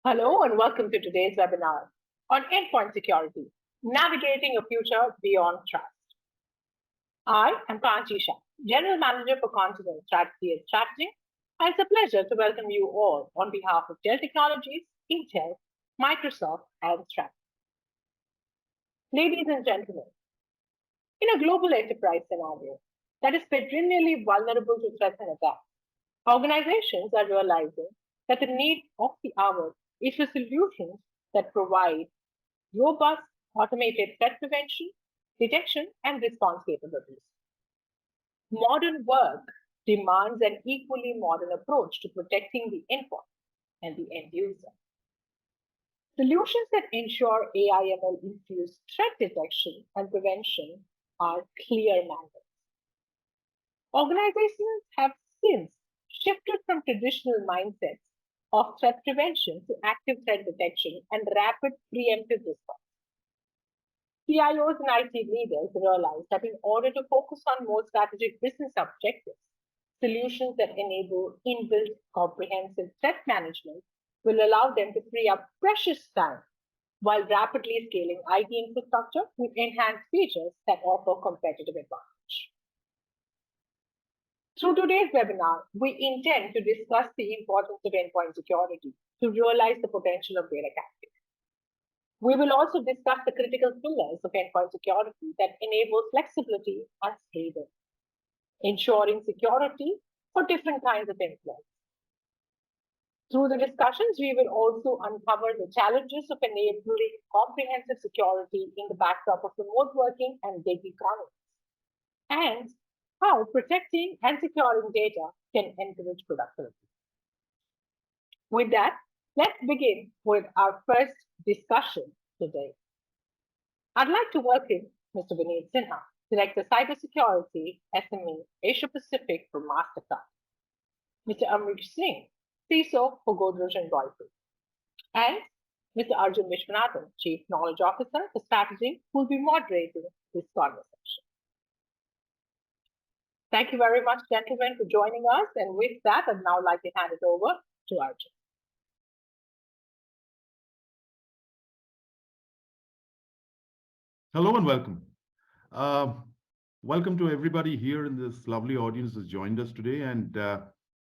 Hello and welcome to today's webinar on Endpoint Security, Navigating a Future Beyond Trust. I am Kanchi Shah, General Manager for Continent Strategy and Strategy, and it's a pleasure to welcome you all on behalf of Dell Technologies, Intel, Microsoft, and Stratton. Ladies and gentlemen, in a global enterprise scenario that is perennially vulnerable to threats and attacks, organizations are realizing that the need of the hour is for solutions that provide robust automated threat prevention, detection, and response capabilities. Modern work demands an equally modern approach to protecting the endpoint and the end user. Solutions that ensure AI/ML infused threat detection and prevention are clear mandates. Organizations have since shifted from traditional mindsets of threat prevention to active threat detection and rapid preemptive response. CIOs and IT leaders realize that in order to focus on more strategic business objectives, solutions that enable inbuilt comprehensive threat management will allow them to free up precious time while rapidly scaling IT infrastructure with enhanced features that offer competitive advantage. Through today's webinar, we intend to discuss the importance of endpoint security to realize the potential of data capture. We will also discuss the critical pillars of endpoint security that enable flexibility and freedom, ensuring security for different kinds of employees. Through the discussions, we will also uncover the challenges of enabling comprehensive security in the backdrop of remote working and gig economies, and how protecting and securing data can encourage productivity. With that, let's begin with our first discussion today. I'd like to welcome Mr. Vineet Sinha, Director Cybersecurity SME Asia Pacific for Mastercard, Mr. Amrish Singh, CISO for Godrej and Royal, and Mr. Arjun Vishwanathan, Chief Knowledge Officer for Strategy, who will be moderating this conversation. Thank you very much, gentlemen, for joining us. And with that, I'd now like to hand it over to Arjun. Hello and welcome. Welcome to everybody here in this lovely audience that's joined us today. And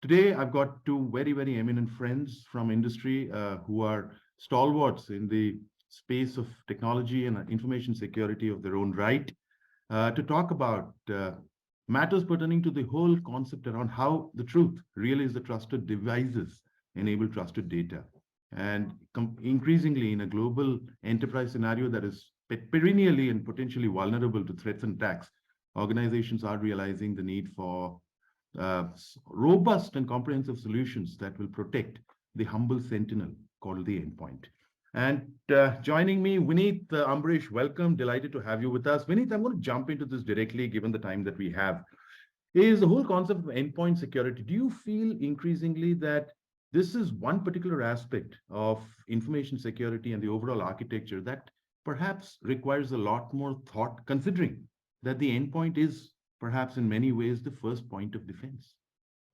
today I've got two very, very eminent friends from industry who are stalwarts in the space of technology and information security of their own right to talk about matters pertaining to the whole concept around how the truth really is the trusted devices enable trusted data. And increasingly in a global enterprise scenario that is perennially and potentially vulnerable to threats and attacks, organizations are realizing the need for robust and comprehensive solutions that will protect the humble sentinel called the endpoint. And joining me, Vineet, Ambrish, welcome. Delighted to have you with us. Vineet, I'm going to jump into this directly given the time that we have. Is the whole concept of endpoint security. Do you feel increasingly that this is one particular aspect of information security and the overall architecture that perhaps requires a lot more thought, considering that the endpoint is perhaps in many ways the first point of defense?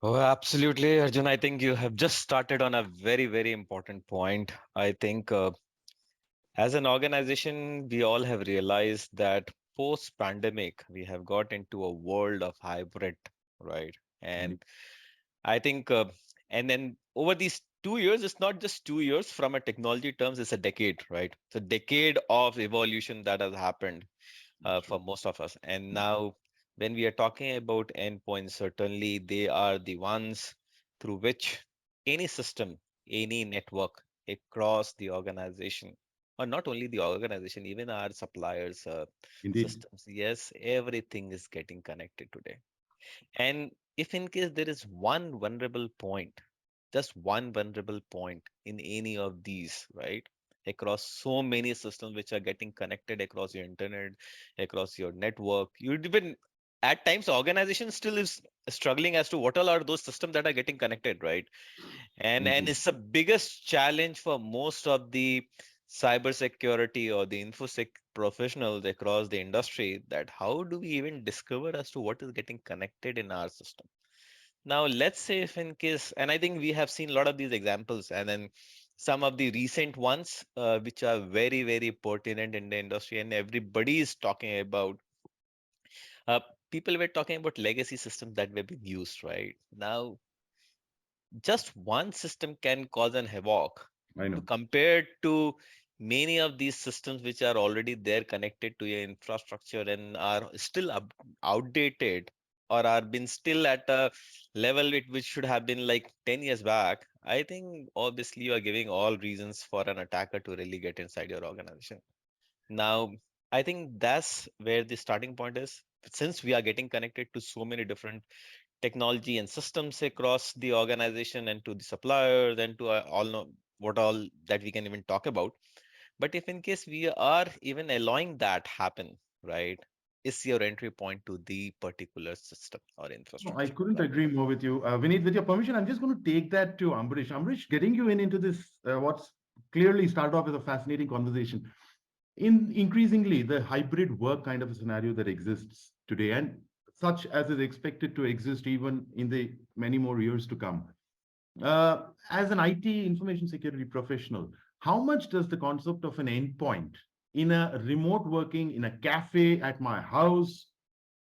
Oh, absolutely, Arjun. I think you have just started on a very, very important point. I think as an organization, we all have realized that post-pandemic, we have got into a world of hybrid, right? Right. And I think, and then over these 2 years, it's not just 2 years from a technology terms, it's a decade, right? It's a decade of evolution that has happened That's for right. most of us. And now, when we are talking about endpoints, certainly they are the ones through which any system, any network across the organization, or not only the organization, even our suppliers, Indeed. systems, yes, everything is getting connected today. And if in case there is one vulnerable point, just one vulnerable point in any of these, right? Across so many systems which are getting connected across your internet, across your network. You even at times organization still is struggling as to what all are those systems that are getting connected, right? And Indeed. it's the biggest challenge for most of the cybersecurity or the infosec professionals across the industry that how do we even discover as to what is getting connected in our system. Now, let's say if in case, and I think we have seen a lot of these examples, and then some of the recent ones, which are very, very pertinent in the industry, and everybody is talking about. Uh, People were talking about legacy systems that were being used right now. Just one system can cause an havoc I to know. compare to many of these systems which are already there connected to your infrastructure and are still outdated or are been still at a level which should have been like 10 years back. I think obviously you are giving all reasons for an attacker to really get inside your organization. Now, I think that's where the starting point is. Since we are getting connected to so many different technology and systems across the organization and to the suppliers and to all know what all that we can even talk about. But if in case we are even allowing that happen, right, is your entry point to the particular system or No, I infrastructure. couldn't agree more with you. Vinith, with your permission, I'm just going to take that to Ambrish. Ambrish, getting you in into this, what's clearly started off as a fascinating conversation. In increasingly the hybrid work kind of a scenario that exists today, and such as is expected to exist even in the many more years to come. As an IT information security professional, how much does the concept of an endpoint in a remote working, in a cafe, at my house,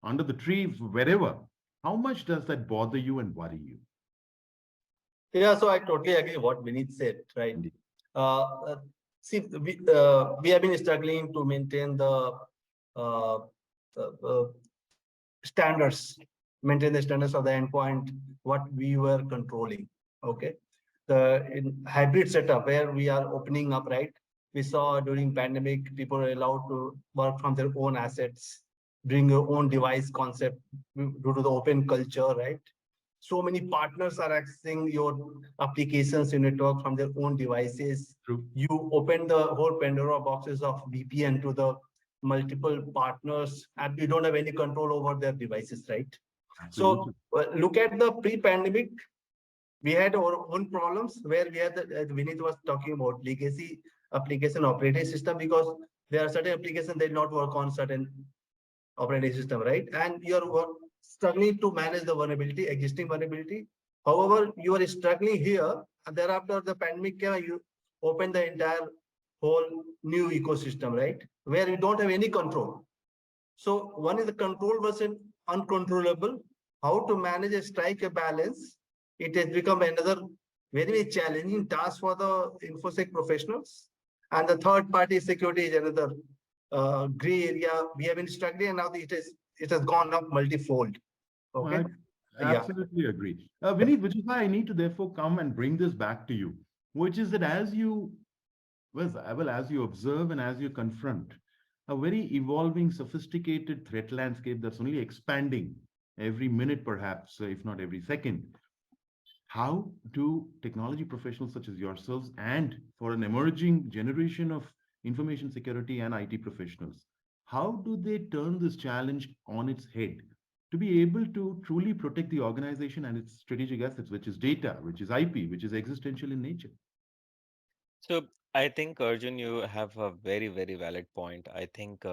under the tree, wherever, how much does that bother you and worry you? Yeah, so I totally agree what Vinith said, right? Indeed. Uh, uh, See, we have been struggling to maintain the uh, uh, standards, maintain the standards of the endpoint, what we were controlling. Okay. The in hybrid setup where we are opening up, right? We saw during pandemic, people are allowed to work from their own assets, bring your own device concept due to the open culture, right? So many partners are accessing your applications in network from their own devices. True. You open the whole Pandora boxes of VPN to the multiple partners and you don't have any control over their devices, right? So Absolutely. look at the pre-pandemic, we had our own problems where we had Vinith was talking about legacy application operating system because there are certain applications that not work on certain operating system, right? And you're struggling to manage the vulnerability, existing vulnerability. However, you are struggling here, and thereafter the pandemic came, you open the entire whole new ecosystem, right? Where you don't have any control. So one is the control versus uncontrollable. How to manage and strike a balance. It has become another very, very challenging task for the infosec professionals. And the third party security is another gray area. We have been struggling and now it has gone up multifold. Okay. I Yeah. absolutely agree. Vinith, which is why I need to therefore come and bring this back to you, which is that as you, well, as you observe and as you confront a very evolving, sophisticated threat landscape that's only expanding every minute, perhaps, if not every second, how do technology professionals such as yourselves and for an emerging generation of information security and IT professionals, how do they turn this challenge on its head to be able to truly protect the organization and its strategic assets, which is data, which is IP, which is existential in nature? So I think Arjun, you have a very, very valid point. I think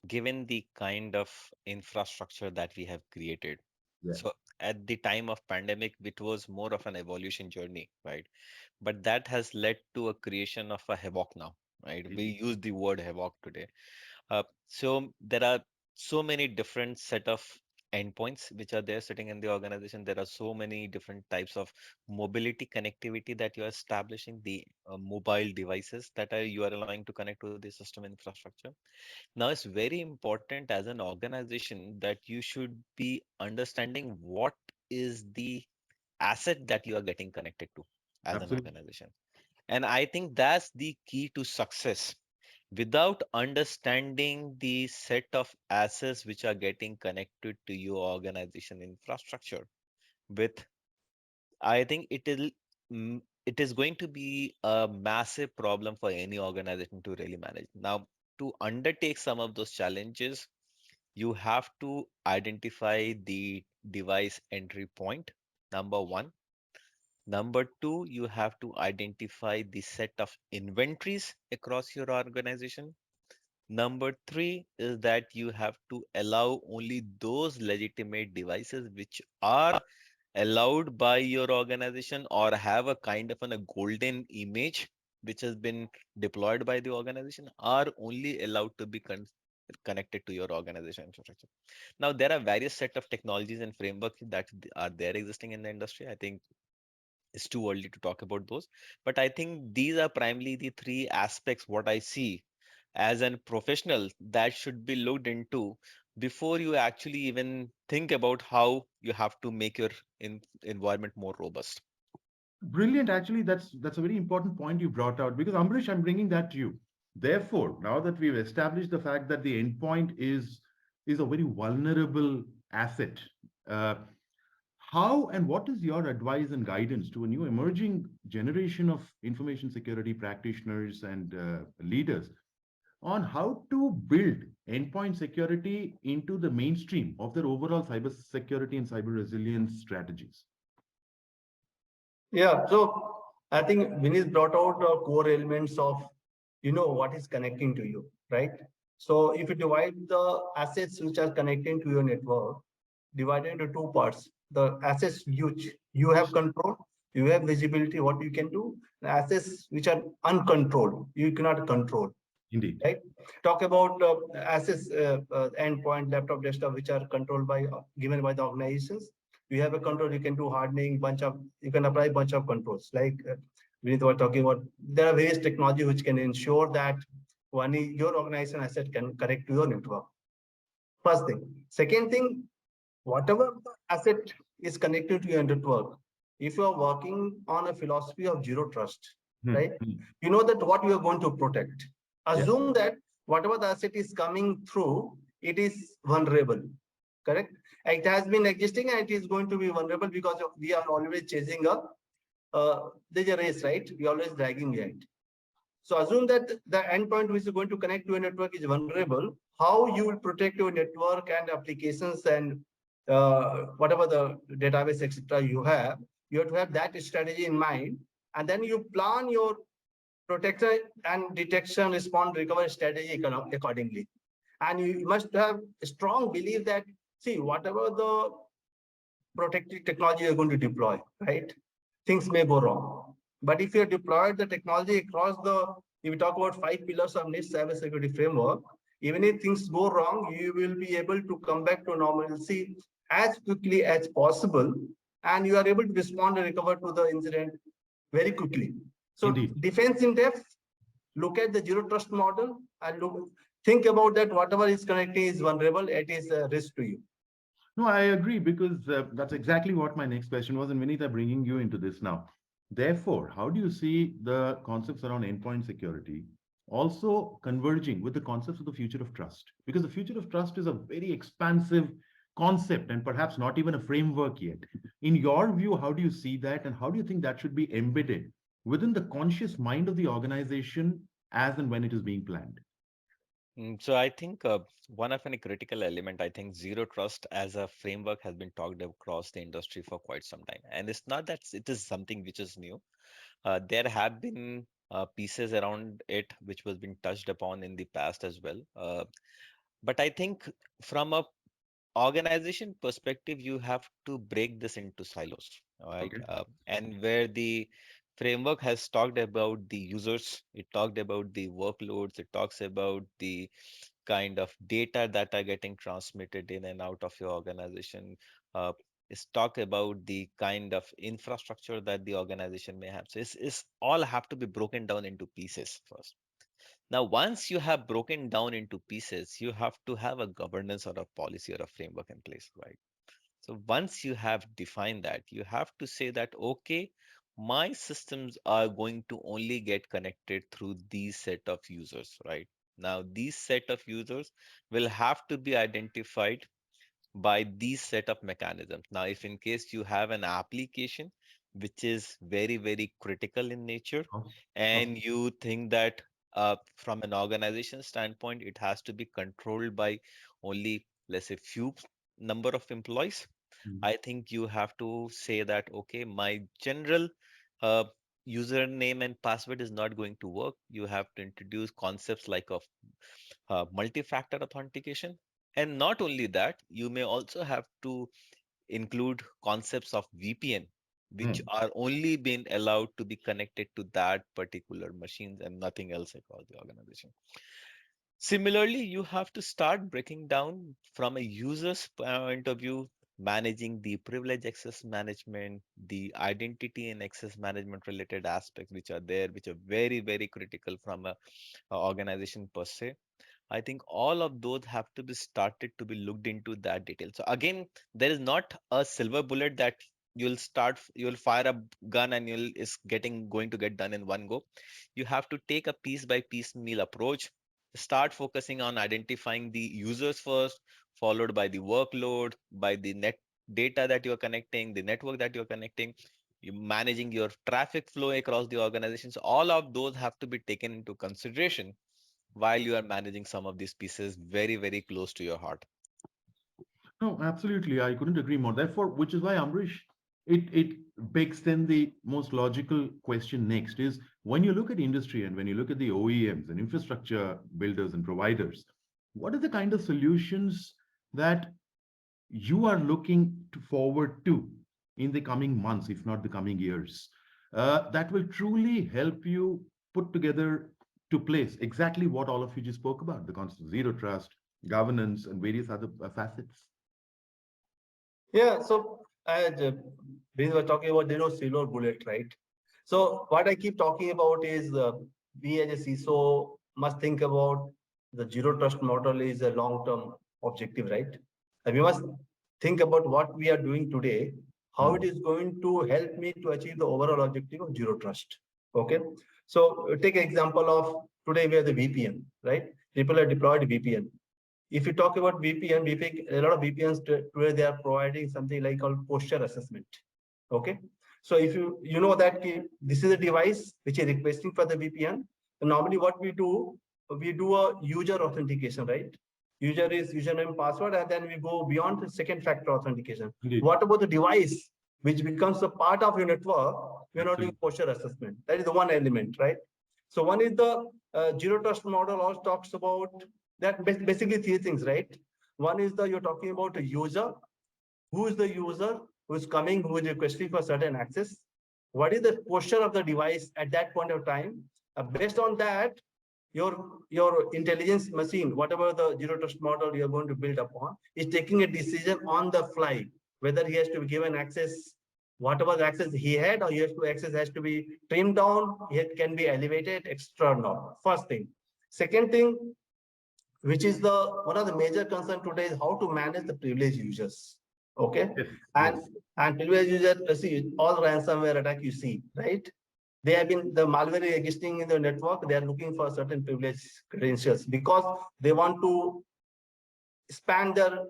given the kind of infrastructure that we have created, Yeah. so at the time of pandemic, it was more of an evolution journey, right? But that has led to a creation of a havoc now, right? We use the word havoc today. So there are so many different set of endpoints which are there sitting in the organization. There are so many different types of mobility connectivity that you are establishing, the mobile devices that are you are allowing to connect to the system infrastructure. Now, it's very important as an organization that you should be understanding what is the asset that you are getting connected to as an Absolutely. organization. And I think that's the key to success. Without understanding the set of assets which are getting connected to your organization infrastructure, with I think it is going to be a massive problem for any organization to really manage. Now, to undertake some of those challenges, you have to identify the device entry point, number one. Number two, you have to identify the set of inventories across your organization. Number three is that you have to allow only those legitimate devices which are allowed by your organization or have a kind of a golden image which has been deployed by the organization are only allowed to be connected to your organization infrastructure. Now, there are various set of technologies and frameworks that are there existing in the industry. I think it's too early to talk about those, but I think these are primarily the three aspects what I see as a professional that should be looked into before you actually even think about how you have to make your environment more robust. Brilliant. Actually, that's a very important point you brought out because Ambrish, I'm bringing that to you. Therefore, now that we've established the fact that the endpoint is a very vulnerable asset, uh, how and what is your advice and guidance to a new emerging generation of information security practitioners and leaders on how to build endpoint security into the mainstream of their overall cyber security and cyber resilience strategies? Yeah, so I think Vinith brought out the core elements of, what is connecting to you, right? So if you divide the assets which are connecting to your network, divided into two parts. The assets which you have control, you have visibility, what you can do. The assets which are uncontrolled, you cannot control, Indeed. right? Talk about assets, endpoint, laptop, desktop, which are controlled by, given by the organizations. You have a control, you can do hardening, you can apply bunch of controls. Like we were talking about, there are various technology which can ensure that your organization asset can connect to your network. First thing. Second thing, whatever the asset is connected to your network, if you are working on a philosophy of zero trust, Hmm, right? hmm. You know that what you are going to protect. Yes. Assume that whatever the asset is coming through, it is vulnerable. Correct? It has been existing and it is going to be vulnerable because we are always chasing there's a race, right? We are always dragging behind. So assume that the endpoint which is going to connect to a network is vulnerable. How you will protect your network and applications and whatever the database, etc. you have to have that strategy in mind. And then you plan your protection and detection, response, recovery strategy accordingly. And you must have a strong belief that, see, whatever the protective technology you're going to deploy, right? Things may go wrong. But if you deployed the technology across if we talk about 5 pillars of NIST cybersecurity framework, even if things go wrong, you will be able to come back to normalcy as quickly as possible, and you are able to respond and recover to the incident very quickly. So Indeed. defense in depth, look at the zero trust model and think about that whatever is connecting is vulnerable, it is a risk to you. No, I agree because that's exactly what my next question was. And Vinita, bringing you into this now. Therefore, how do you see the concepts around endpoint security also converging with the concepts of the future of trust? Because the future of trust is a very expansive concept and perhaps not even a framework yet. In your view, how do you see that? And how do you think that should be embedded within the conscious mind of the organization as and when it is being planned? So I think one of any critical element, I think zero trust as a framework has been talked across the industry for quite some time. And it's not that it is something which is new. There have been pieces around it which was been touched upon in the past as well. But I think from a organization perspective, you have to break this into silos, all right? Okay. And where the framework has talked about the users, it talked about the workloads, it talks about the kind of data that are getting transmitted in and out of your organization. Is talk about the kind of infrastructure that the organization may have. So it's all have to be broken down into pieces first. Now, once you have broken down into pieces, you have to have a governance or a policy or a framework in place, right? So once you have defined that, you have to say that, okay, my systems are going to only get connected through these set of users, right? Now, these set of users will have to be identified by these set of mechanisms. Now, if in case you have an application which is very, very critical in nature, Oh, oh, and you think that from an organization standpoint, it has to be controlled by only, let's say, few number of employees, mm, I think you have to say that, okay, my general uh, username and password is not going to work. You have to introduce concepts like of multi-factor authentication. And not only that, you may also have to include concepts of VPN, which are only been allowed to be connected to that particular machines and nothing else across the organization. Similarly, you have to start breaking down from a user's point of view, managing the privilege access management, the identity and access management related aspects which are there, which are very, very critical from a organization per se. I think all of those have to be started to be looked into that detail. So again, there is not a silver bullet that you'll fire a gun and you'll is getting going to get done in one go. You have to take a piece by piece meal approach. Start focusing on identifying the users first, followed by the workload, by the net data that you're connecting, the network that you're connecting, you managing your traffic flow across the organizations. All of those have to be taken into consideration while you are managing some of these pieces very, very close to your heart. No, absolutely. I couldn't agree more. Therefore, which is why, Amrish, it begs then the most logical question next is when you look at industry and when you look at the OEMs and infrastructure builders and providers, what are the kind of solutions that you are looking to forward to in the coming months, if not the coming years, that will truly help you put together to place exactly what all of you just spoke about, the concept of zero trust, governance, and various other facets. Yeah, so as we were talking about, there is no silver bullet, right? So what I keep talking about is we as a CISO must think about the zero trust model is a long-term objective, right? And we must think about what we are doing today, how it Hmm. is going to help me to achieve the overall objective of zero trust. Okay. So take an example of today we have the VPN, right? People have deployed VPN. If you talk about VPN, a lot of VPNs today they are providing something like called posture assessment. Okay, so if you know that this is a device which is requesting for the VPN, and normally what we do a user authentication, right? User is username password, and then we go beyond the second factor authentication. Indeed. What about the device which becomes a part of your network? We're not doing Absolutely. posture assessment. That is the one element, right? So one is the zero trust model also talks about that basically three things, right? One is the you're talking about a user. Who is the user who is coming, who is requesting for certain access? What is the posture of the device at that point of time? Based on that, your intelligence machine, whatever the zero trust model you're going to build upon, is taking a decision on the fly, whether he has to be given access, whatever the access he had, or he has to access has to be trimmed down, it can be elevated, extra or not. First thing. Second thing, which is the one of the major concern today is how to manage the privileged users. Okay, Yes. and Yes. and privileged users, see all ransomware attack you see, right? They have been the malware existing in the network. They are looking for certain privileged credentials because they want to expand their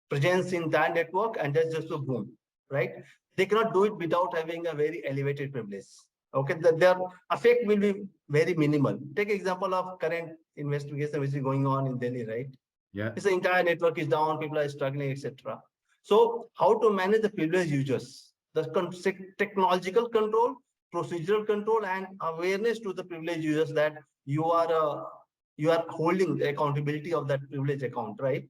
presence in that network, and that's just a boom, right? They cannot do it without having a very elevated privilege. Okay, their effect will be very minimal. Take example of current investigation which is going on in Delhi, right? Yeah. It's the entire network is down, people are struggling, etc. So how to manage the privileged users, the technological control, procedural control, and awareness to the privileged users that you are holding accountability of that privilege account, right?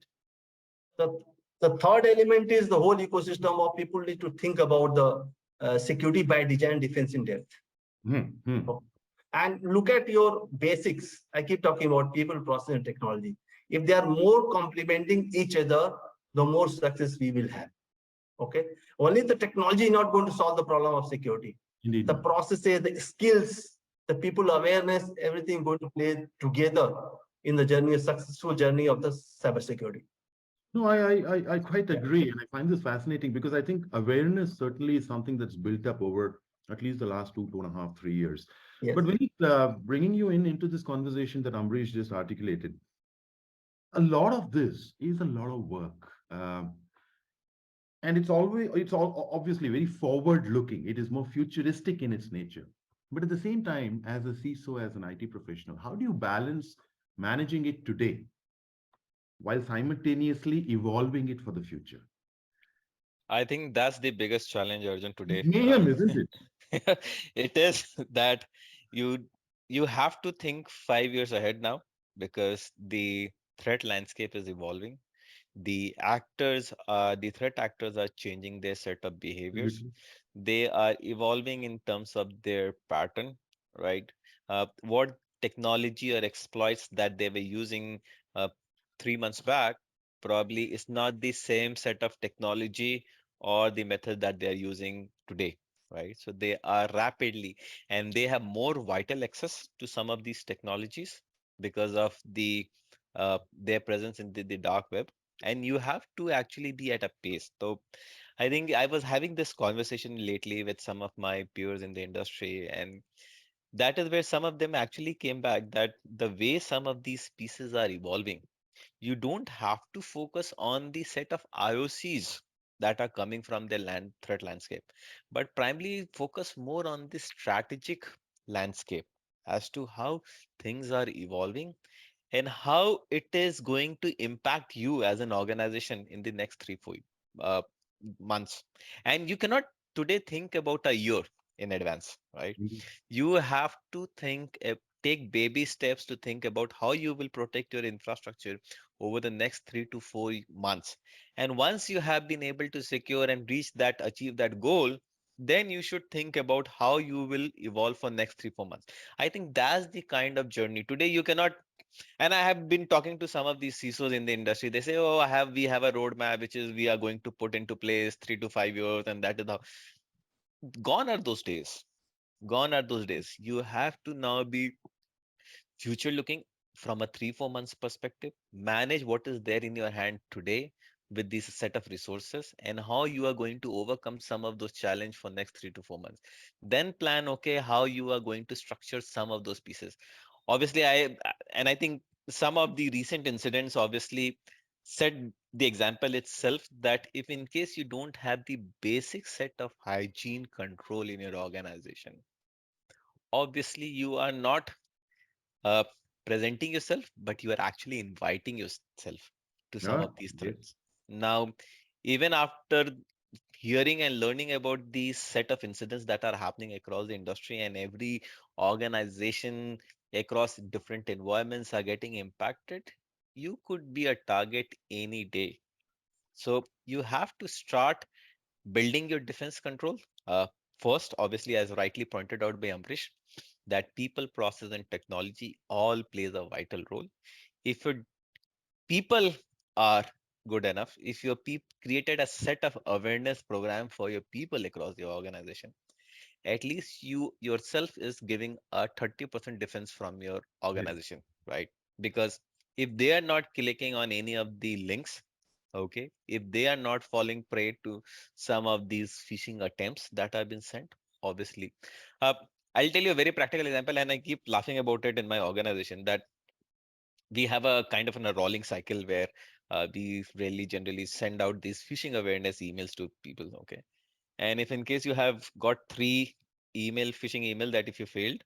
The, the third element is the whole ecosystem of people need to think about the security by design, defense in depth. Hmm. Hmm. And look at your basics. I keep talking about people, process, and technology. If they are more complementing each other, the more success we will have. Okay. Only the technology is not going to solve the problem of security. Indeed The not. processes, the skills, the people awareness, everything going to play together in the journey, a successful journey of the cybersecurity. No, I quite Yeah. agree. And I find this fascinating because I think awareness certainly is something that's built up over at least the last 2.5, 3 years. Yes. But when bringing you in into this conversation that Ambrish just articulated, a lot of this is a lot of work. And it's all obviously very forward looking. It is more futuristic in its nature. But at the same time, as a CISO, as an IT professional, how do you balance managing it today while simultaneously evolving it for the future? I think that's the biggest challenge, Arjun, today. Mayhem, isn't it? It is that you you have to think 5 years ahead now because the threat landscape is evolving. The threat actors are changing their set of behaviors. Absolutely. They are evolving in terms of their pattern, right? What technology or exploits that they were using 3 months back probably is not the same set of technology or the method that they are using today, right? So they are rapidly, and they have more vital access to some of these technologies because of their presence in the dark web. And you have to actually be at a pace. So I think I was having this conversation lately with some of my peers in the industry, and that is where some of them actually came back that the way some of these pieces are evolving, you don't have to focus on the set of IOCs that are coming from the land threat landscape, but primarily focus more on the strategic landscape as to how things are evolving and how it is going to impact you as an organization in the next 3 4 months. And you cannot today think about a year in advance, right? Mhm. You have to take baby steps to think about how you will protect your infrastructure over the next 3 to 4 months. And once you have been able to secure and achieve that goal, then you should think about how you will evolve for next 3 4 months. I think that's the kind of journey today. You cannot, and I have been talking to some of these CISOs in the industry. They say, "Oh, we have a roadmap which is we are going to put into place 3 to 5 years, and that is how." Gone are those days. Gone are those days. You have to now be future looking from a 3 4 months perspective. Manage what is there in your hand today with this set of resources and how you are going to overcome some of those challenge for next 3 to 4 months. Then plan okay how you are going to structure some of those pieces. Obviously, I think some of the recent incidents obviously set the example itself that if in case you don't have the basic set of hygiene control in your organization, obviously you are not uh, presenting yourself, but you are actually inviting yourself to some Yeah, of these yes, threats. Now, even after hearing and learning about these set of incidents that are happening across the industry, and every organization across different environments are getting impacted, you could be a target any day. So you have to start building your defense control. Uh, First, obviously, as rightly pointed out by Amrish, that people, process, and technology all plays a vital role. If your people are good enough, if your created a set of awareness program for your people across your organization, at least you yourself is giving a 30% defense from your yes. organization, right? Because if they are not clicking on any of the links, okay, if they are not falling prey to some of these phishing attempts that have been sent, obviously. uh, I'll tell you a very practical example, and I keep laughing about it in my organization, that we have a kind of a rolling cycle where we really generally send out these phishing awareness emails to people, okay? And if in case you have got three phishing email, that if you failed,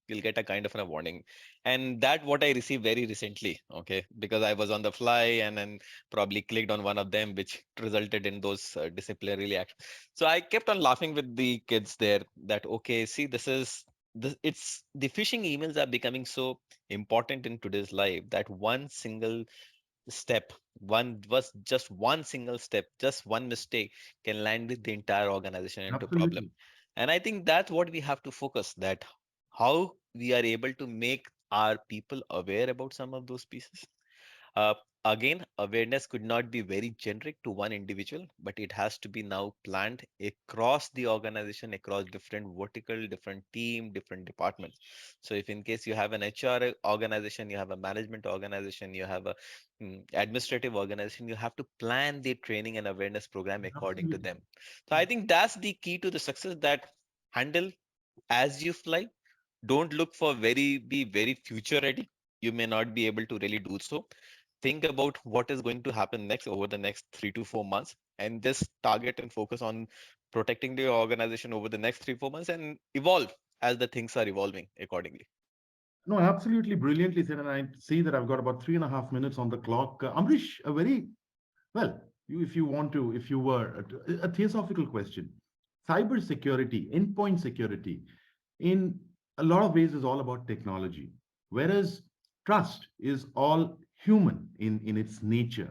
you'll get a kind of a warning. And that what I received very recently, okay, because I was on the fly and then probably clicked on one of them, which resulted in those disciplinary actions. So I kept on laughing with the kids there that, okay, see, it's the phishing emails are becoming so important in today's life that one single step, just one single step, just one mistake can land with the entire organization into problem. Absolutely. And I think that's what we have to focus, that how we are able to make our people aware about some of those pieces. uh, Again, awareness could not be very generic to one individual, but it has to be now planned across the organization, across different vertical, different team, different departments. So if in case you have an HR organization, you have a management organization, you have a administrative organization, you have to plan the training and awareness program according to Absolutely. them. So I think that's the key to the success, that handle as you fly. Don't look for be very future ready. You may not be able to really do so. Think about what is going to happen next over the next 3 to 4 months, and just target and focus on protecting the organization over the next 3 4 months, and evolve as the things are evolving accordingly. No, absolutely brilliantly said. And I see that I've got about 3.5 minutes on the clock. Amrish, a very, well, if you want to, if you were, a theosophical question. Cyber security, endpoint security, in a lot of ways is all about technology, whereas trust is all human in its nature.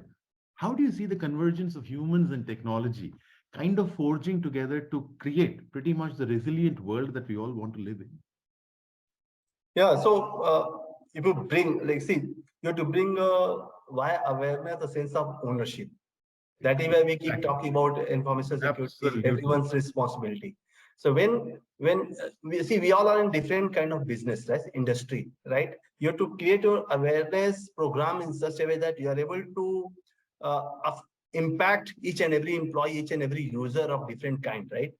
How do you see the convergence of humans and technology kind of forging together to create pretty much the resilient world that we all want to live in. Yeah, so if you bring, like, see, you have to bring via awareness a sense of ownership. That is why we keep Exactly. talking about information security, Absolutely. everyone's responsibility. So when we see, we all are in different kind of business, right? Industry, right? You have to create your awareness program in such a way that you are able to impact each and every employee, each and every user of different kind, right?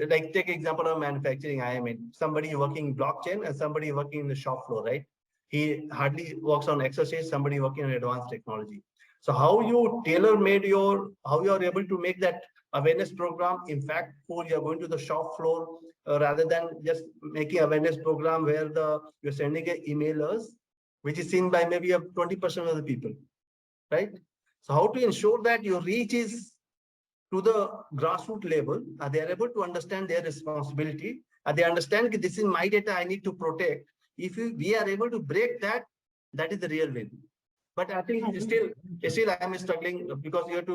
Like take example of manufacturing. I mean, somebody working blockchain and somebody working in the shop floor, right? He hardly works on exercise, somebody working on advanced technology. So how you tailor made how you are able to make that awareness program impactful, you're going to the shop floor rather than just making awareness program where you're sending a emailers, which is seen by maybe 20% of the people, right? So how to ensure that your reach is to the grassroots level, they are able to understand their responsibility, they understand that this is my data, I need to protect. If we are able to break that, that is the real win. But I think still I'm struggling because you have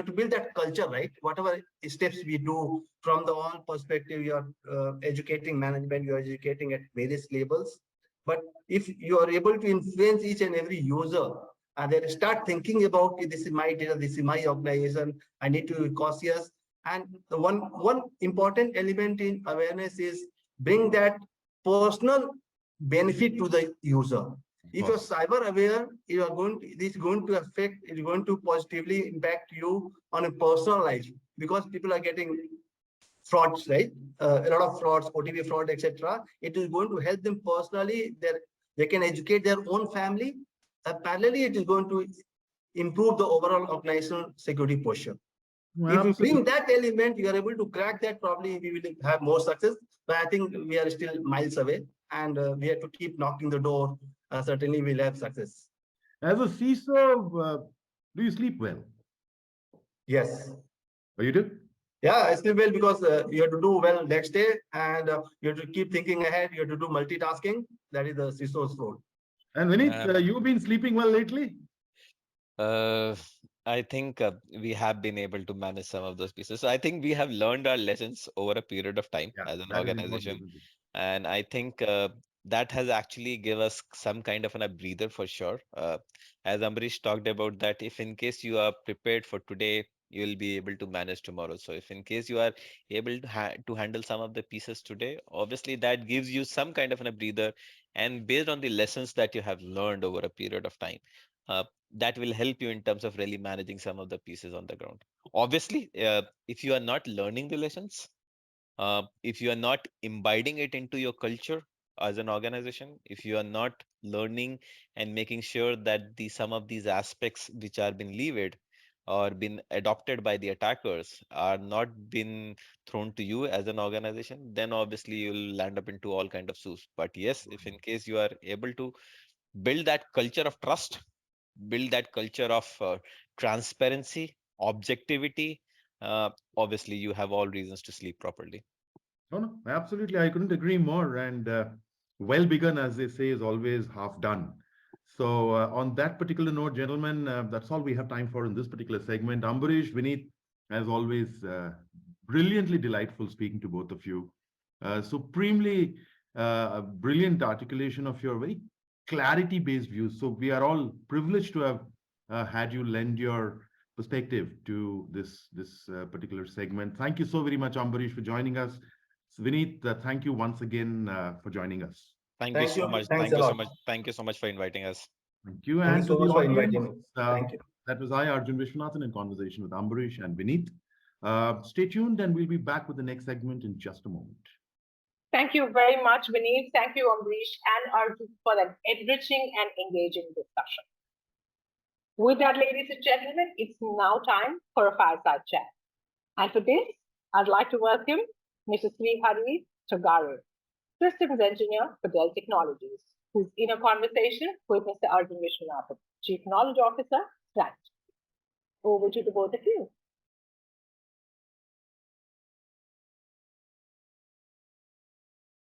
to build that culture, right? Whatever steps we do from the all perspective, you're educating management, you're educating at various levels. But if you are able to influence each and every user, and then start thinking about, "Okay, this is my data, this is my organization, I need to be cautious." And the one important element in awareness is bring that personal benefit to the user. If you're cyber aware, you are going to, this is going to affect, it's going to positively impact you on a personal life, because people are getting frauds, right? A lot of frauds, OTP fraud, etc. It is going to help them personally. They can educate their own family. Parallelly, it is going to improve the overall organizational security posture. If you Absolutely. bring that element, you are able to crack that. Probably we will have more success. But I think we are still miles away, and we have to keep knocking the door. Certainly, we'll have success. As a CISO, do you sleep well? Yes. Oh, you do? Yeah, I sleep well because you have to do well next day, and you have to keep thinking ahead. You have to do multitasking. That is the CISO's role. And Vineet, Um, you've been sleeping well lately? uh, I think we have been able to manage some of those pieces. So I think we have learned our lessons over a period of time Yeah, as an that is important, organization. isn't it? And I think that has actually give us some kind of a breather for sure. As Ambrish talked about that, if in case you are prepared for today, you will be able to manage tomorrow. So if in case you are able to handle some of the pieces today, obviously that gives you some kind of a breather. And based on the lessons that you have learned over a period of time, uh, that will help you in terms of really managing some of the pieces on the ground. Obviously, if you are not learning the lessons, if you are not imbibing it into your culture as an organization, if you are not learning and making sure that some of these aspects which are been levied or been adopted by the attackers are not been thrown to you as an organization, then obviously you'll land up into all kind of suits. But yes, if in case you are able to build that culture of trust, build that culture of transparency, objectivity, obviously you have all reasons to sleep properly. No, no, absolutely. I couldn't agree more. And well begun, as they say, is always half done. So, on that particular note, gentlemen, that's all we have time for in this particular segment. Ambarish, Vineet, as always, brilliantly delightful speaking to both of you. Supremely brilliant articulation of your very clarity based views. So, we are all privileged to have had you lend your perspective to this particular segment. Thank you so very much, Ambarish, for joining us. So Vineet, thank you once again for joining us. Thank you Thank so you. much. Thanks Thank a you so lot. much. Thank you so much for inviting us. Thank you. Thank you And to so the much for audience, inviting me. Thank you. that was I, Arjun Vishwanathan, in conversation with Ambarish and Vineet. Stay tuned and we'll be back with the next segment in just a moment. Thank you very much, Vineet. Thank you, Ambrish and Arjun, for that enriching and engaging discussion. With that, ladies and gentlemen, it's now time for a fireside chat. And for this, I'd like to welcome Mr. Srihari Chagare, Systems Engineer for Dell Technologies, who's in a conversation with Mr. Arjun Vishwanathan, Chief Knowledge Officer, Strategy. Over to the both of you.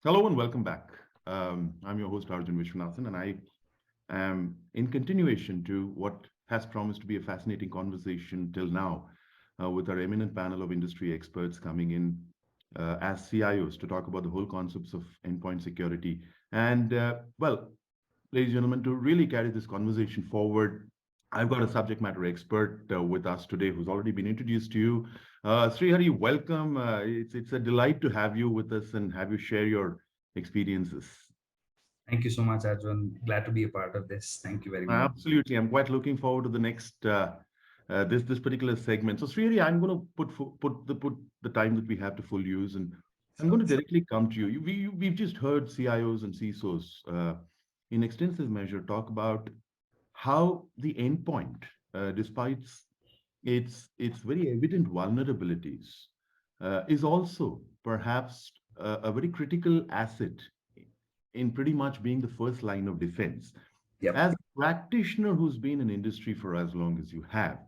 Hello and welcome back. I'm your host, Arjun Vishwanathan, and I am in continuation to what has promised to be a fascinating conversation till now. with our eminent panel of industry experts coming in as CIOs to talk about the whole concepts of endpoint security. And well, ladies and gentlemen, to really carry this conversation forward, I've got a subject matter expert with us today who's already been introduced to you. Srihari, welcome. It's a delight to have you with us and have you share your experiences. Thank you so much, Arjun. Glad to be a part of this. Thank you very much. Absolutely, I'm quite looking forward to the next this particular segment. So, Srihari, I'm going to put the time that we have to full use, and I'm going to directly come to you. We've just heard CIOs and CISOs in extensive measure talk about how the endpoint, despite its very evident vulnerabilities, is also perhaps a very critical asset in pretty much being the first line of defense. Yep. As a practitioner who's been in industry for as long as you have,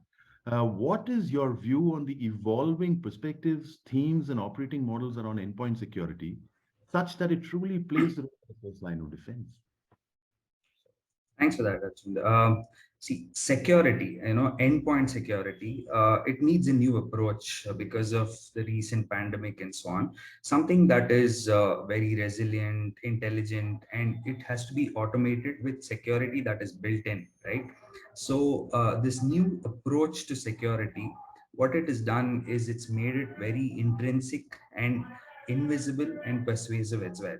what is your view on the evolving perspectives, themes, and operating models around endpoint security, such that it truly plays the role of the first line of defense? Thanks for that, Arjun. See, security, endpoint security, it needs a new approach because of the recent pandemic and so on. Something that is very resilient, intelligent, and it has to be automated with security that is built in, right? So, this new approach to security, what it has done is it's made it very intrinsic and invisible and persuasive as well.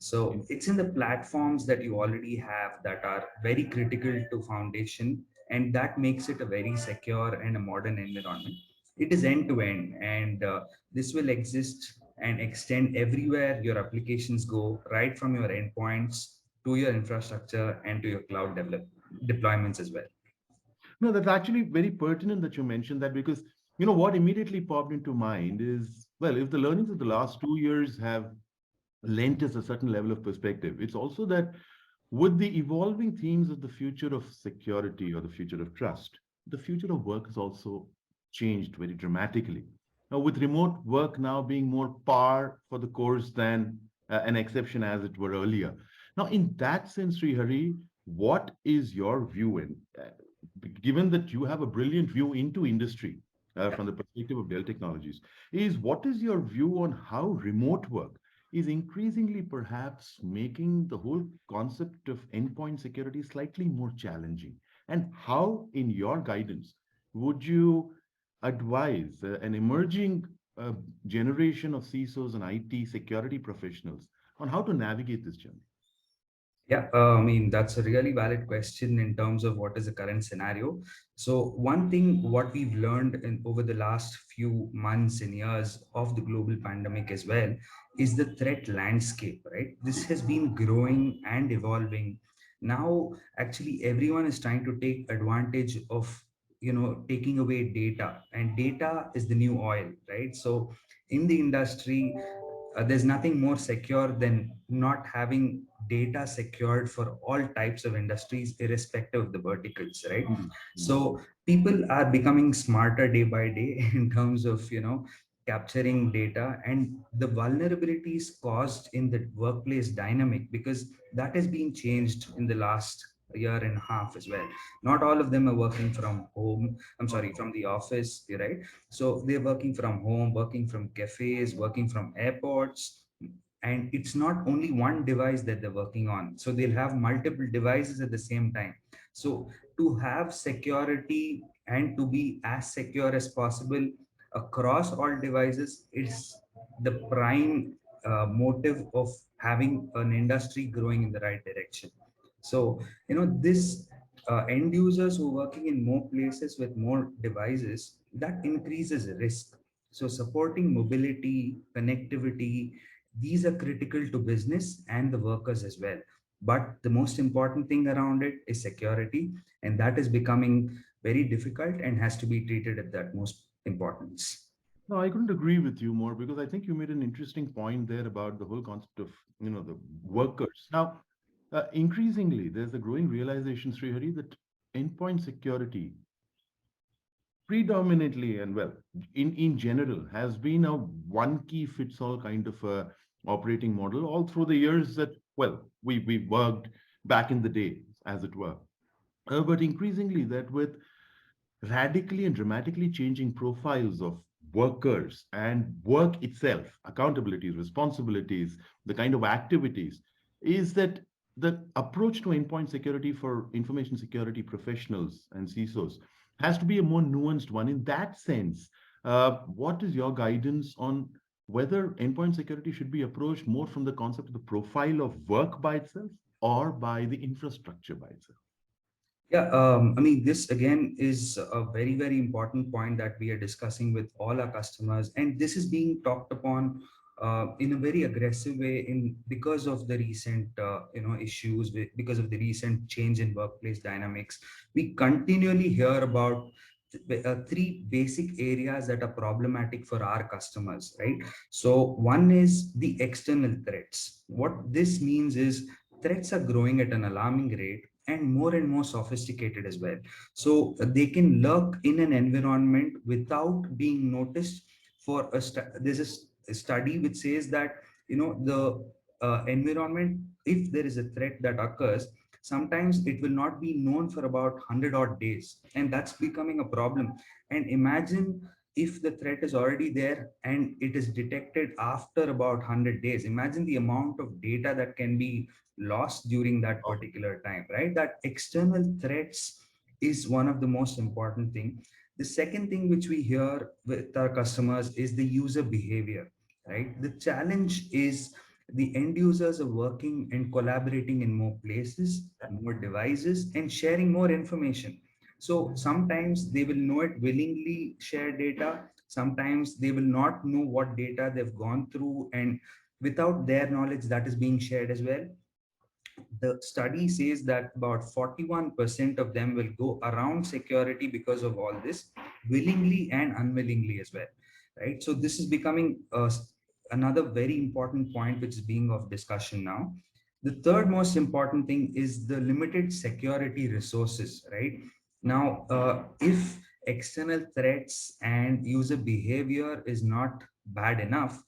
So it's in the platforms that you already have that are very critical to foundation, and that makes it a very secure and a modern environment. It is end to end, and this will exist and extend everywhere your applications go, right from your endpoints to your infrastructure and to your cloud deployments as well. No, that's actually very pertinent that you mentioned that because you know what immediately popped into mind is well, if the learnings of the last 2 years have lent us a certain level of perspective, it's also that with the evolving themes of the future of security or the future of trust, the future of work has also changed very dramatically. Now, with remote work now being more par for the course than an exception as it were earlier. Now, in that sense, Srihari, what is your view in, given that you have a brilliant view into industry from the perspective of Dell Technologies, is what is your view on how remote work is increasingly perhaps making the whole concept of endpoint security slightly more challenging? And how, in your guidance, would you advise an emerging generation of CISOs and IT security professionals on how to navigate this journey? Yeah, I mean, that's a really valid question in terms of what is the current scenario. So, one thing what we've learned in over the last few months and years of the global pandemic as well is the threat landscape, right? This has been growing and evolving. Now, actually, everyone is trying to take advantage of, taking away data, and data is the new oil, right? So, in the industry, there's nothing more secure than not having data secured for all types of industries irrespective of the verticals, right? Mm, mm, So people are becoming smarter day by day in terms of capturing data and the vulnerabilities caused in the workplace dynamic, because that has been changed in the last year and a half as well. Not all of them are working from home, I'm sorry, from the office, right? So they're working from home, working from cafes, working from airports. And it's not only one device that they're working on. So they'll have multiple devices at the same time. So to have security and to be as secure as possible across all devices is the prime motive of having an industry growing in the right direction. So, this end users who are working in more places with more devices, that increases risk. So supporting mobility, connectivity, these are critical to business and the workers as well. But the most important thing around it is security, and that is becoming very difficult and has to be treated at that most importance. No, I couldn't agree with you more because I think you made an interesting point there about the whole concept of, the workers. Now, increasingly, there's a growing realization, Srihari, that endpoint security predominantly and well, in general, has been a one key fits all kind of operating model all through the years that, well, we worked back in the day, as it were. But increasingly, that with radically and dramatically changing profiles of workers and work itself, accountabilities, responsibilities, the kind of activities, is that the approach to endpoint security for information security professionals and CISOs has to be a more nuanced one. In that sense, what is your guidance on whether endpoint security should be approached more from the concept of the profile of work by itself or by the infrastructure by itself? Yeah, I mean, this again is a very, very important point that we are discussing with all our customers, and this is being talked upon in a very aggressive way in because of the recent, issues, because of the recent change in workplace dynamics. We continually hear about three basic areas that are problematic for our customers, right? So one is the external threats. What this means is threats are growing at an alarming rate and more sophisticated as well. So they can lurk in an environment without being noticed. There's a study which says that the environment, if there is a threat that occurs, sometimes it will not be known for about 100 odd days, and that's becoming a problem. And imagine if the threat is already there and it is detected after about 100 days. Imagine the amount of data that can be lost during that particular time, right? That external threats is one of the most important thing. The second thing which we hear with our customers is the user behavior, right? The challenge is the end users are working and collaborating in more places, more devices, and sharing more information. So sometimes they will know it willingly share data, sometimes they will not know what data they've gone through, and without their knowledge that is being shared as well. The study says that about 41% of them will go around security because of all this, willingly and unwillingly as well, right? So this is becoming another very important point which is being of discussion now. The third most important thing is the limited security resources, right? Now if external threats and user behavior is not bad enough,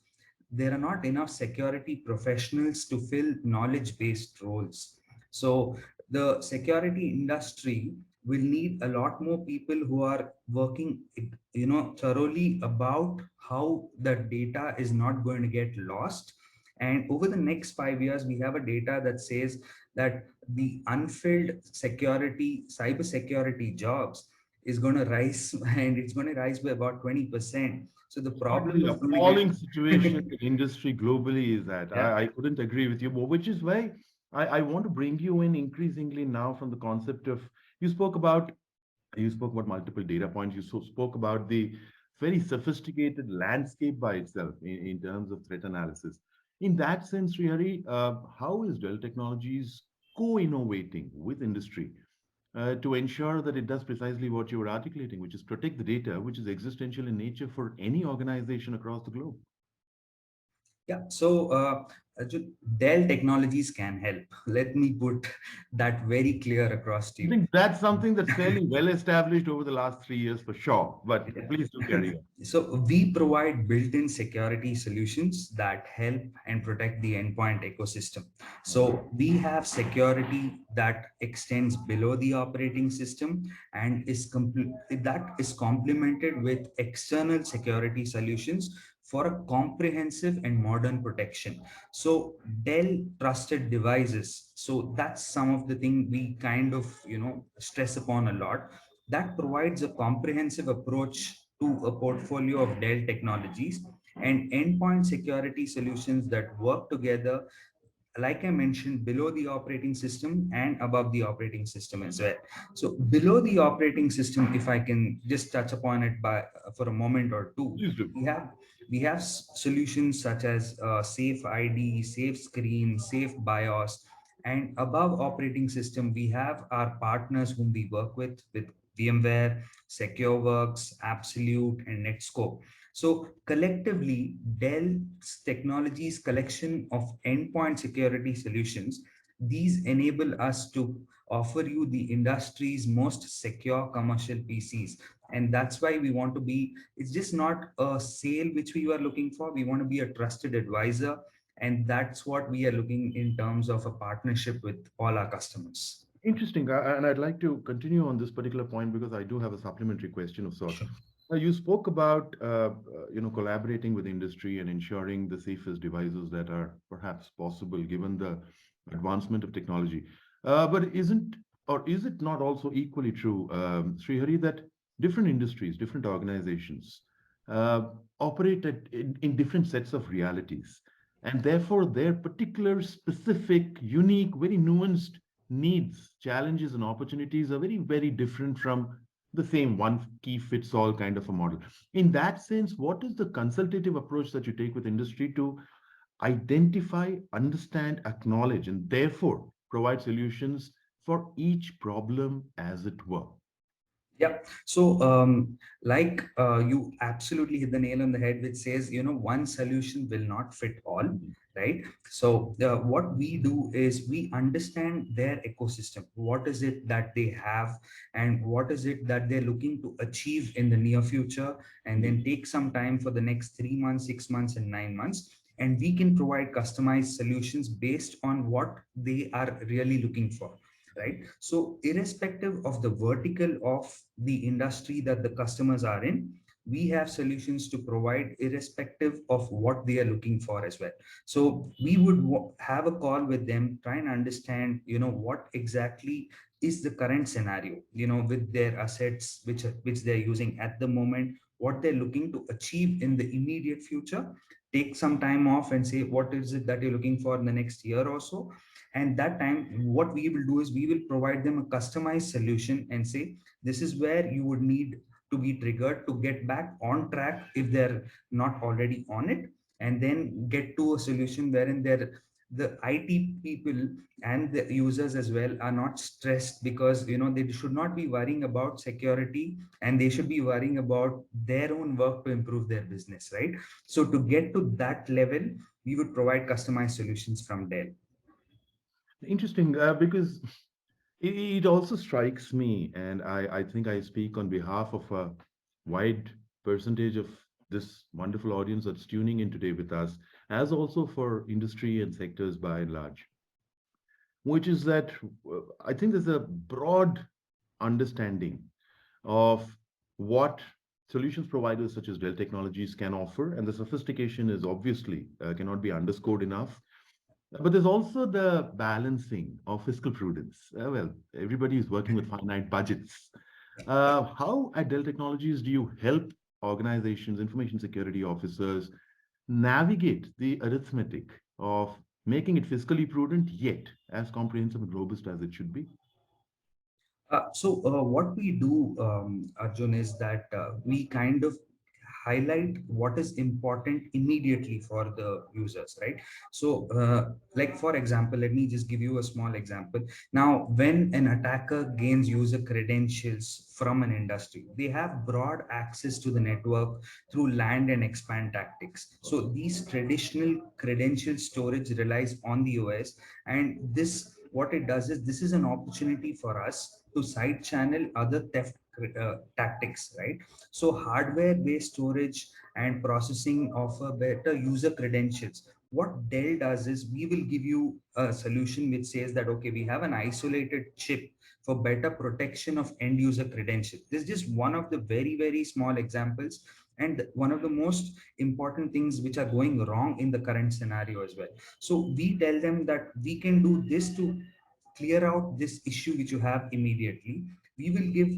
there are not enough security professionals to fill knowledge based roles. So the security industry will need a lot more people who are working thoroughly about how the data is not going to get lost. And over the next 5 years we have a data that says that the unfilled security cyber security jobs is going to rise and it's going to rise by about 20%. So the What problem the is going to appalling situation get the industry globally is at. yeah. I couldn't agree with you more, which is why I want to bring you in increasingly now from the concept of you spoke about you spoke about multiple data points. You spoke about the very sophisticated landscape by itself in terms of threat analysis. In that sense, Srihari, how is Dell Technologies co-innovating with industry to ensure that it does precisely what you were articulating, which is protect the data, which is existential in nature for any organization across the globe? Yeah, so Arjun, Dell Technologies can help. Let me put that very clear across to I you. think that's something that's fairly well established over the last 3 years for sure. But please do Yeah. carry on. So we provide built-in security solutions that help and protect the endpoint ecosystem. So we have security that extends below the operating system and that is complemented with external security solutions for a comprehensive and modern protection. So Dell trusted devices. So that's some of the thing we kind of stress upon a lot, that provides a comprehensive approach to a portfolio of Dell technologies and endpoint security solutions that work together, like I mentioned, below the operating system and above the operating system as well. So below the operating system, if I can just touch upon it by for a moment or two, Please do. we have solutions such as Safe ID, Safe Screen, Safe BIOS, and above operating system we have our partners whom we work with VMware, SecureWorks, Absolute, and Netscope. So collectively, Dell's technologies collection of endpoint security solutions, these enable us to offer you the industry's most secure commercial PCs. And that's why we want to be, it's just not a sale which we were looking for. We want to be a trusted advisor. And that's what we are looking in terms of a partnership with all our customers. Interesting. And I'd like to continue on this particular point because I do have a supplementary question of sorts. Sure. Now, you spoke about collaborating with industry and ensuring the safest devices that are perhaps possible given the advancement of technology. But isn't or is it not also equally true, Srihari, that different industries, different organizations uh, operate in different sets of realities, and therefore their particular, specific, unique, very nuanced needs, challenges, and opportunities are very, very different from the same one key fits all kind of a model. In that sense, what is the consultative approach that you take with industry to identify, understand, acknowledge, and therefore provide solutions for each problem, as it were? Yeah. So, you absolutely hit the nail on the head, which says, one solution will not fit all, right? So, what we do is we understand their ecosystem. What is it that they have, and what is it that they're looking to achieve in the near future, and then take some time for the next 3 months, 6 months, and 9 months. And we can provide customized solutions based on what they are really looking for, right? So irrespective of the vertical of the industry that the customers are in, we have solutions to provide irrespective of what they are looking for as well. So we would have a call with them, try and understand, what exactly is the current scenario, with their assets which they're using at the moment, what they're looking to achieve in the immediate future. Take some time off and say what is it that you're looking for in the next year or so. And that time, what we will do is we will provide them a customized solution and say this is where you would need to be triggered to get back on track if they're not already on it, and then get to a solution wherein the IT people and the users as well are not stressed, because they should not be worrying about security, and they should be worrying about their own work to improve their business, right? So to get to that level, we would provide customized solutions from Dell. Interesting, because it also strikes me, and I think I speak on behalf of a wide percentage of this wonderful audience that's tuning in today with us, as also for industry and sectors by and large, which is that I think there's a broad understanding of what solutions providers such as Dell Technologies can offer, and the sophistication is obviously cannot be underscored enough. But there's also the balancing of fiscal prudence. Well, everybody is working with finite budgets. How at Dell Technologies do you help organizations, information security officers, navigate the arithmetic of making it fiscally prudent yet as comprehensive and robust as it should be? What we do, Arjun, is that we kind of highlight what is important immediately for the users, right? So, like for example, let me just give you a small example. Now, when an attacker gains user credentials from an industry, they have broad access to the network through land and expand tactics. So, these traditional credential storage relies on the OS, and this what it does is this is an opportunity for us to side channel other theft tactics, right? So hardware based storage and processing offer better user credentials. What Dell does is we will give you a solution which says that, okay, we have an isolated chip for better protection of end user credentials. This is just one of the very, very small examples, and one of the most important things which are going wrong in the current scenario as well. So we tell them that we can do this to clear out this issue which you have immediately. We will give,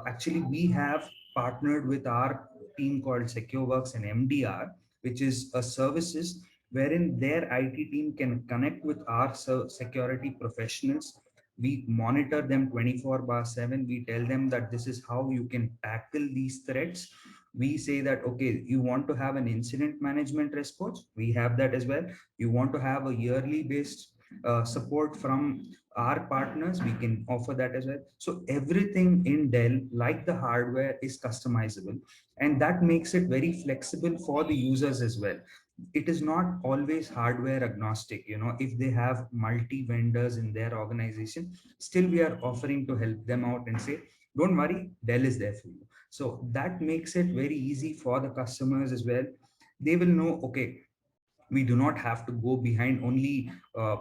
actually we have partnered with our team called SecureWorks and MDR, which is a services wherein their IT team can connect with our security professionals. We monitor them 24 bar 7. We tell them that this is how you can tackle these threats. We say that, okay, you want to have an incident management response, we have that as well. You want to have a yearly based support from our partners, we can offer that as well. So everything in Dell, like the hardware, is customizable, and that makes it very flexible for the users as well. It is not always hardware agnostic. If they have multi vendors in their organization, still we are offering to help them out and say, don't worry, Dell is there for you. So that makes it very easy for the customers as well. They will know, okay, We do not have to go behind only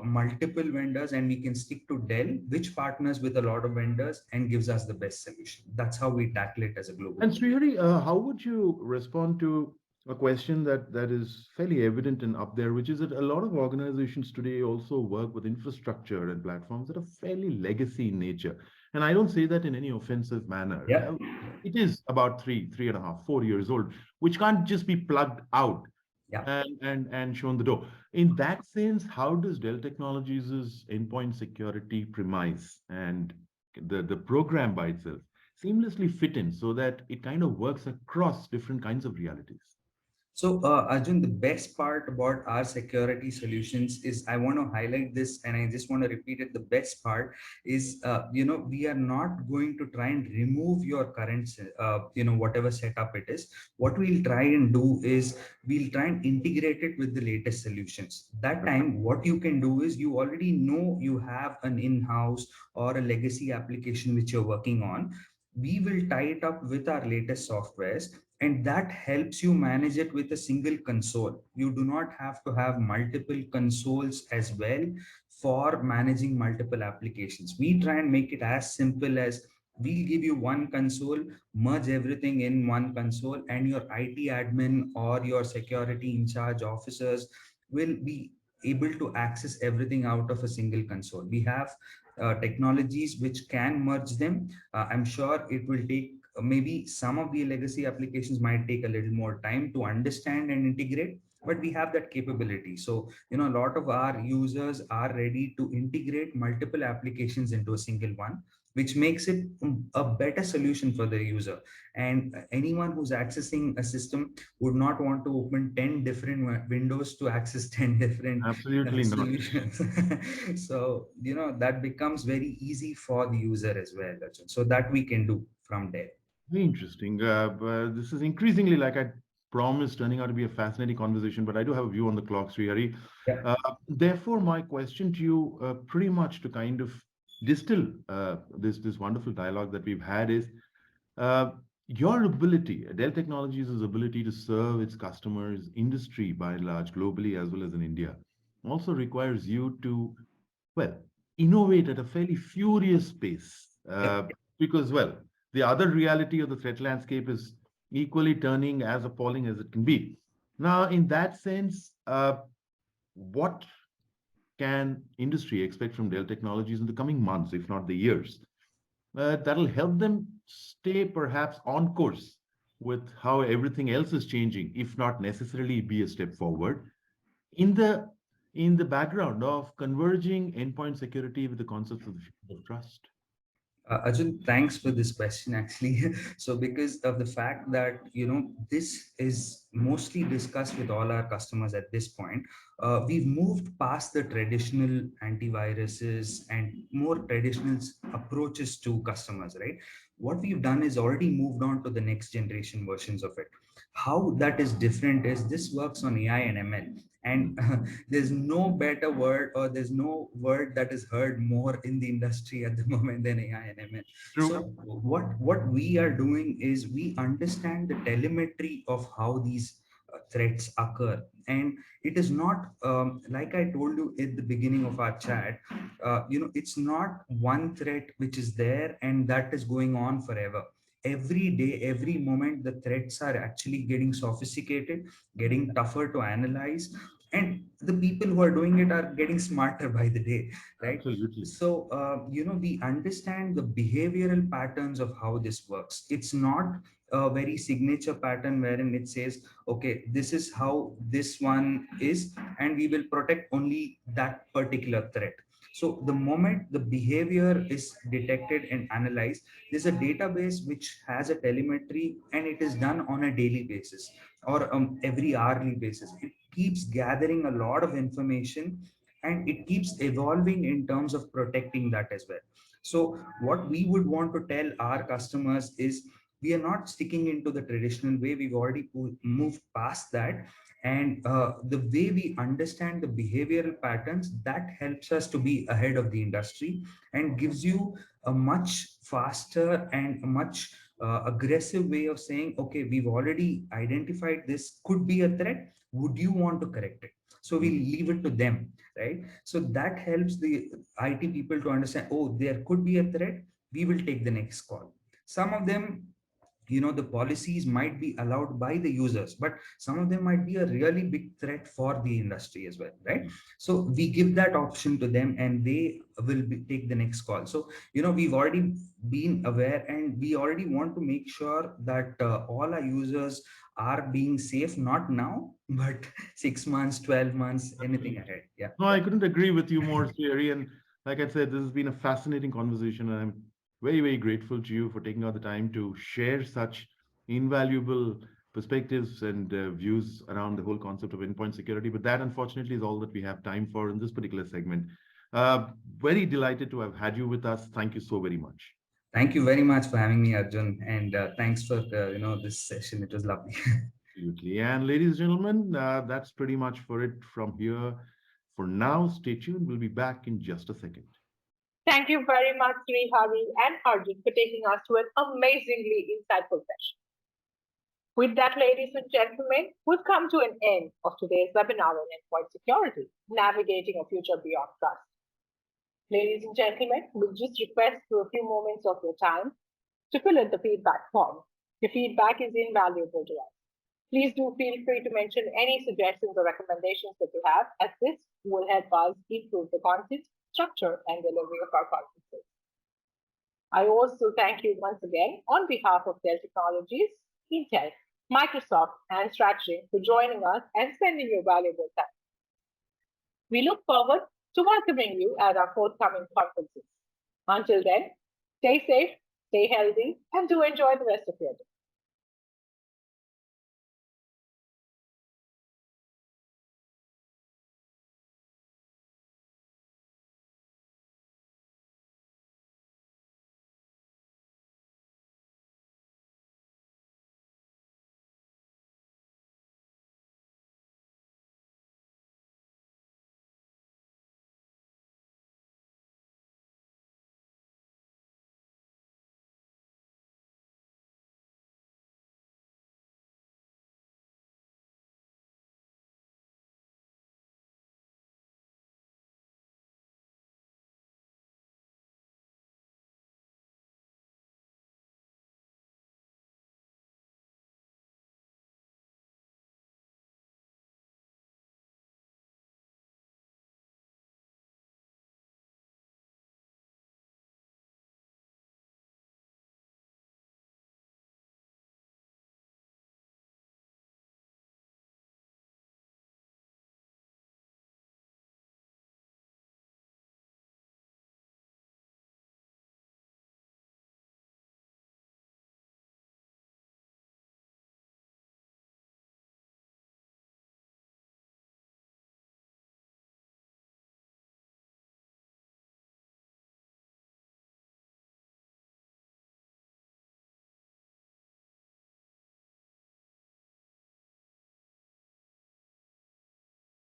multiple vendors, and we can stick to Dell, which partners with a lot of vendors and gives us the best solution. That's how we tackle it as a global And player. Srihari, how would you respond to a question that is fairly evident and up there, which is that a lot of organizations today also work with infrastructure and platforms that are fairly legacy in nature. And I don't say that in any offensive manner. Yeah. It is about 3.5, 4 years old, which can't just be plugged out Yeah. and shown the door. In that sense, how does Dell Technologies' endpoint security premise and the program by itself seamlessly fit in so that it kind of works across different kinds of realities? So, Arjun, the best part about our security solutions is I want to highlight this, and I just want to repeat it. The best part is, we are not going to try and remove your current, whatever setup it is. What we'll try and do is we'll try and integrate it with the latest solutions. That time, what you can do is you already know you have an in-house or a legacy application which you're working on. We will tie it up with our latest softwares, and that helps you manage it with a single console. You do not have to have multiple consoles as well for managing multiple applications. We try and make it as simple as we'll give you one console, merge everything in one console, and your IT admin or your security in charge officers will be able to access everything out of a single console. We have technologies which can merge them. I'm sure it will take maybe some of the legacy applications might take a little more time to understand and integrate, but we have that capability. So, a lot of our users are ready to integrate multiple applications into a single one, which makes it a better solution for the user. And anyone who's accessing a system would not want to open 10 different windows to access 10 different Absolutely not. solutions. So, that becomes very easy for the user as well, Arjun. So that we can do from there. Very interesting. But this is increasingly, like I promised, turning out to be a fascinating conversation, but I do have a view on the clock, Srihari. Yeah. Therefore, my question to you, pretty much to kind of distill this wonderful dialogue that we've had is uh, your ability, Dell Technologies' ability to serve its customers, industry by and large, globally as well as in India, also requires you to, well, innovate at a fairly furious pace. Yep. Because, well, the other reality of the threat landscape is equally turning as appalling as it can be. Now, in that sense, what can industry expect from Dell Technologies in the coming months, if not the years, that'll help them stay perhaps on course with how everything else is changing, if not necessarily be a step forward in the background of converging endpoint security with the concepts of the future of trust? Arjun, thanks for this question actually. So, because of the fact that, this is mostly discussed with all our customers at this point, we've moved past the traditional antiviruses and more traditional approaches to customers, right? What we've done is already moved on to the next generation versions of it. How that is different is this works on AI and ML. And there's no better word, or there's no word that is heard more in the industry at the moment than AI and ML. True. So what we are doing is we understand the telemetry of how these threats occur, and it is not like I told you at the beginning of our chat. It's not one threat which is there and that is going on forever. Every day, every moment, the threats are actually getting sophisticated, getting tougher to analyze, and the people who are doing it are getting smarter by the day, right? Absolutely. So we understand the behavioral patterns of how this works. It's not a very signature pattern wherein it says, okay, this is how this one is, and we will protect only that particular threat. So the moment the behavior is detected and analyzed, there's a database which has a telemetry, and it is done on a daily basis or every hourly basis. It keeps gathering a lot of information, and it keeps evolving in terms of protecting that as well. So what we would want to tell our customers is we are not sticking into the traditional way. We've already moved past that, and the way we understand the behavioral patterns, that helps us to be ahead of the industry and gives you a much faster and a much aggressive way of saying, okay, we've already identified this could be a threat. Would you want to correct it? So we leave it to them, right? So that helps the IT people to understand, oh, there could be a threat. We will take the next call. Some of them, the policies might be allowed by the users, but some of them might be a really big threat for the industry as well, right? So we give that option to them, and they will take the next call. So we've already been aware, and we already want to make sure that all our users are being safe, not now, but 6 months, 12 months, anything Absolutely. ahead. Yeah. No, I couldn't agree with you more, Siri. And like I said, this has been a fascinating conversation, and I'm very, very grateful to you for taking out the time to share such invaluable perspectives and views around the whole concept of endpoint security. But that, unfortunately, is all that we have time for in this particular segment. Uh, Very delighted to have had you with us. Thank you so very much. Thank you very much for having me, Arjun, and thanks for this session. It was lovely. Absolutely. And ladies and gentlemen, that's pretty much for it from here. For now, stay tuned. We'll be back in just a second. Thank you very much, Sri Hari and Arjun, for taking us to an amazingly insightful session. With that, ladies and gentlemen, we've come to an end of today's webinar on endpoint security, navigating a future beyond trust. Ladies and gentlemen, we'll just request for a few moments of your time to fill in the feedback form. Your feedback is invaluable to us. Please do feel free to mention any suggestions or recommendations that you have, as this will help us improve the content, structure, and delivery of our conferences. I also thank you once again on behalf of Dell Technologies, Intel, Microsoft, and Strategy for joining us and spending your valuable time. We look forward to welcoming you at our forthcoming conferences. Until then, stay safe, stay healthy, and do enjoy the rest of your day.